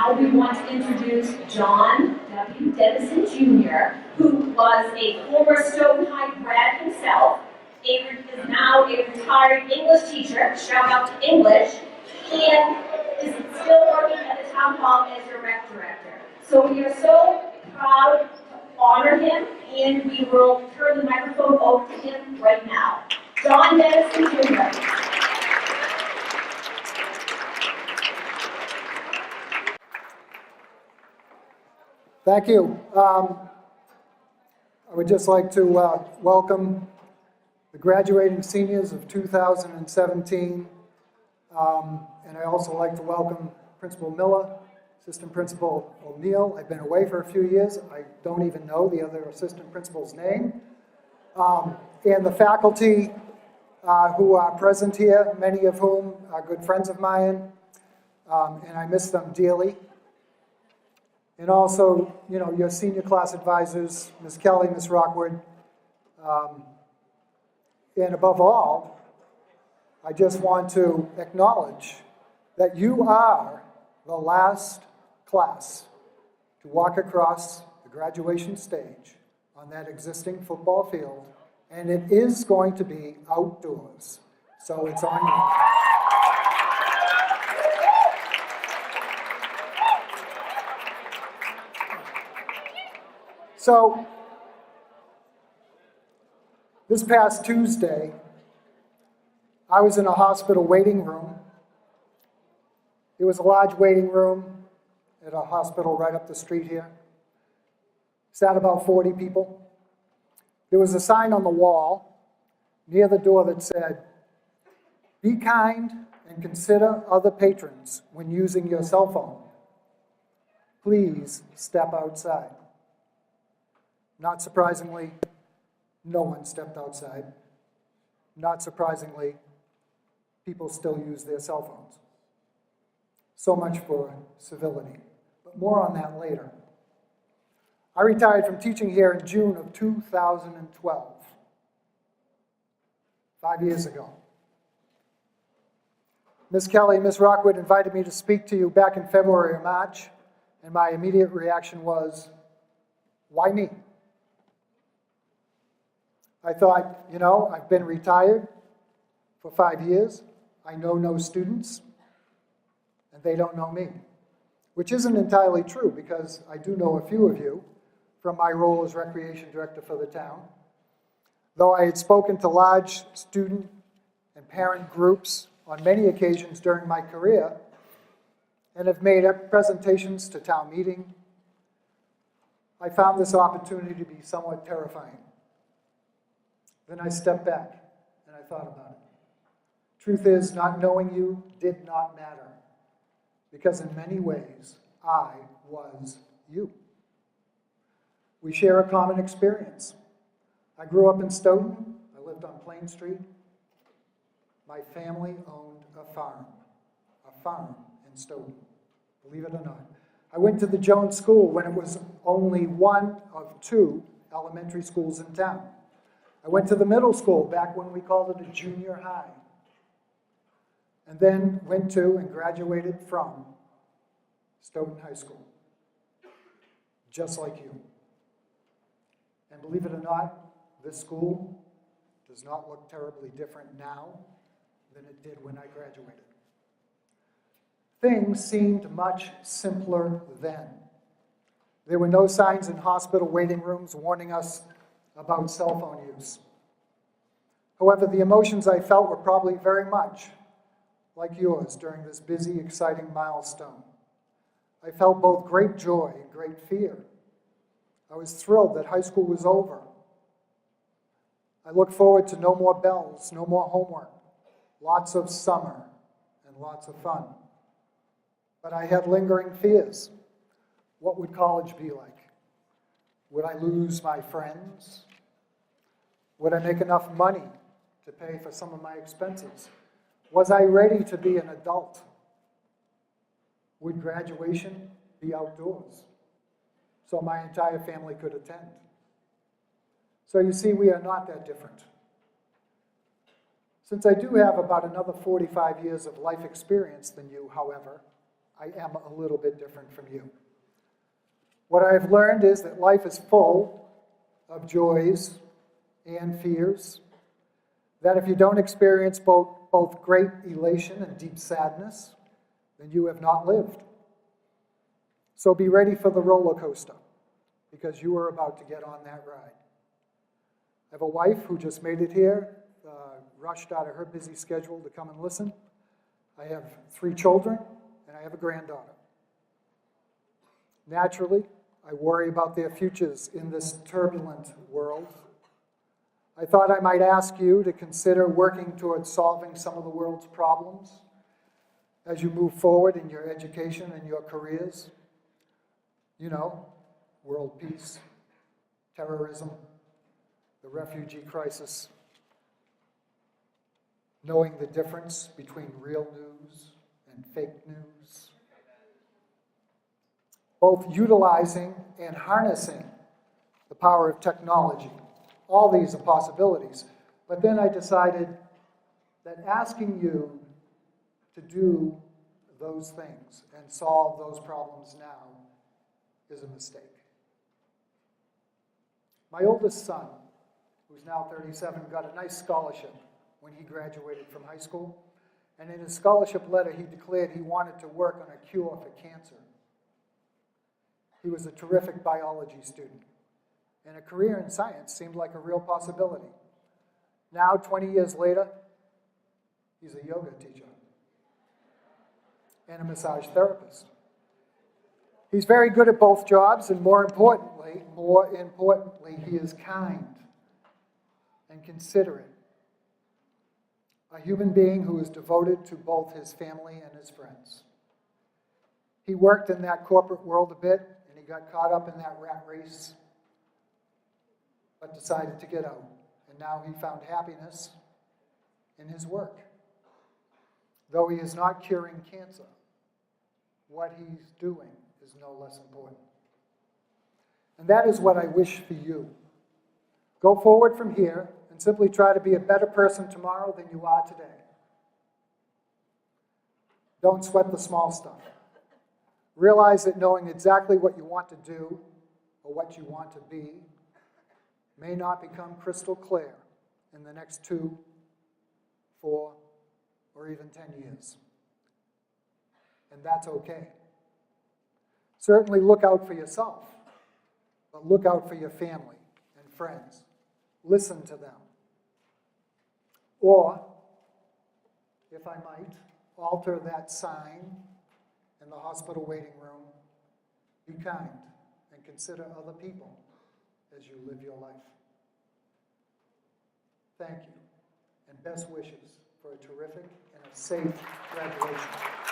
Now we want to introduce John W. Denison Jr., who was a former Stoughton High grad himself, is now a retired English teacher, shout out to English, and is still working at the town hall as your rec director. So we are so proud to honor him, and we will turn the microphone over to him right now. John Denison Jr. Thank you. I would just like to welcome the graduating seniors of 2017. And I also like to welcome Principal Miller, Assistant Principal O'Neill. I've been away for a few years. I don't even know the other assistant principal's name. And the faculty who are present here, many of whom are good friends of mine, and I miss them dearly. And also, you know, your senior class advisors, Ms. Kelly, Ms. Rockwood, and above all, I just want to acknowledge that you are the last class to walk across the graduation stage on that existing football field, and it is going to be outdoors, so it's on you. So, this past Tuesday, I was in a hospital waiting room. It was a large waiting room at a hospital right up the street here. Sat about 40 people. There was a sign on the wall near the door that said, "Be kind and consider other patrons when using your cell phone. Please step outside." Not surprisingly, no one stepped outside. Not surprisingly, people still use their cell phones. So much for civility, but more on that later. I retired from teaching here in June of 2012, 5 years ago. Ms. Kelly and Ms. Rockwood invited me to speak to you back in February or March, and my immediate reaction was, why me? I thought, you know, I've been retired for 5 years. I know no students, and they don't know me, which isn't entirely true because I do know a few of you from my role as recreation director for the town. Though I had spoken to large student and parent groups on many occasions during my career and have made presentations to town meeting, I found this opportunity to be somewhat terrifying. Then I stepped back and I thought about it. Truth is, not knowing you did not matter, because in many ways, I was you. We share a common experience. I grew up in Stoughton. I lived on Plain Street. My family owned a farm in Stoughton, believe it or not. I went to the Jones School when it was only one of 2 elementary schools in town. I went to the middle school back when we called it a junior high, and then went to and graduated from Stoughton High School, just like you. And believe it or not, this school does not look terribly different now than it did when I graduated. Things seemed much simpler then. There were no signs in hospital waiting rooms warning us about cell phone use. However, the emotions I felt were probably very much like yours during this busy, exciting milestone. I felt both great joy and great fear. I was thrilled that high school was over. I looked forward to no more bells, no more homework, lots of summer, and lots of fun. But I had lingering fears. What would college be like? Would I lose my friends? Would I make enough money to pay for some of my expenses? Was I ready to be an adult? Would graduation be outdoors so my entire family could attend? So you see, we are not that different. Since I do have about another 45 years of life experience than you, however, I am a little bit different from you. What I've learned is that life is full of joys and fears, that if you don't experience both great elation and deep sadness, then you have not lived. So be ready for the roller coaster, because you are about to get on that ride. I have a wife who just made it here, rushed out of her busy schedule to come and listen. I have 3 children, and I have a granddaughter. Naturally, I worry about their futures in this turbulent world. I thought I might ask you to consider working towards solving some of the world's problems as you move forward in your education and your careers. You know, world peace, terrorism, the refugee crisis, knowing the difference between real news and fake news, both utilizing and harnessing the power of technology. All these are possibilities. But then I decided that asking you to do those things and solve those problems now is a mistake. My oldest son, who's now 37, got a nice scholarship when he graduated from high school. And in his scholarship letter, he declared he wanted to work on a cure for cancer. He was a terrific biology student, and a career in science seemed like a real possibility. Now, 20 years later, he's a yoga teacher and a massage therapist. He's very good at both jobs, and more importantly, he is kind and considerate. A human being who is devoted to both his family and his friends. He worked in that corporate world a bit, and he got caught up in that rat race, but decided to get out. And now he found happiness in his work. Though he is not curing cancer, what he's doing is no less important. And that is what I wish for you. Go forward from here and simply try to be a better person tomorrow than you are today. Don't sweat the small stuff. Realize that knowing exactly what you want to do or what you want to be may not become crystal clear in the next 2, 4, or even 10 years. And that's okay. Certainly look out for yourself, but look out for your family and friends. Listen to them. Or, if I might, alter that sign in the hospital waiting room. Be kind and consider other people as you live your life. Thank you, and best wishes for a terrific and a safe graduation.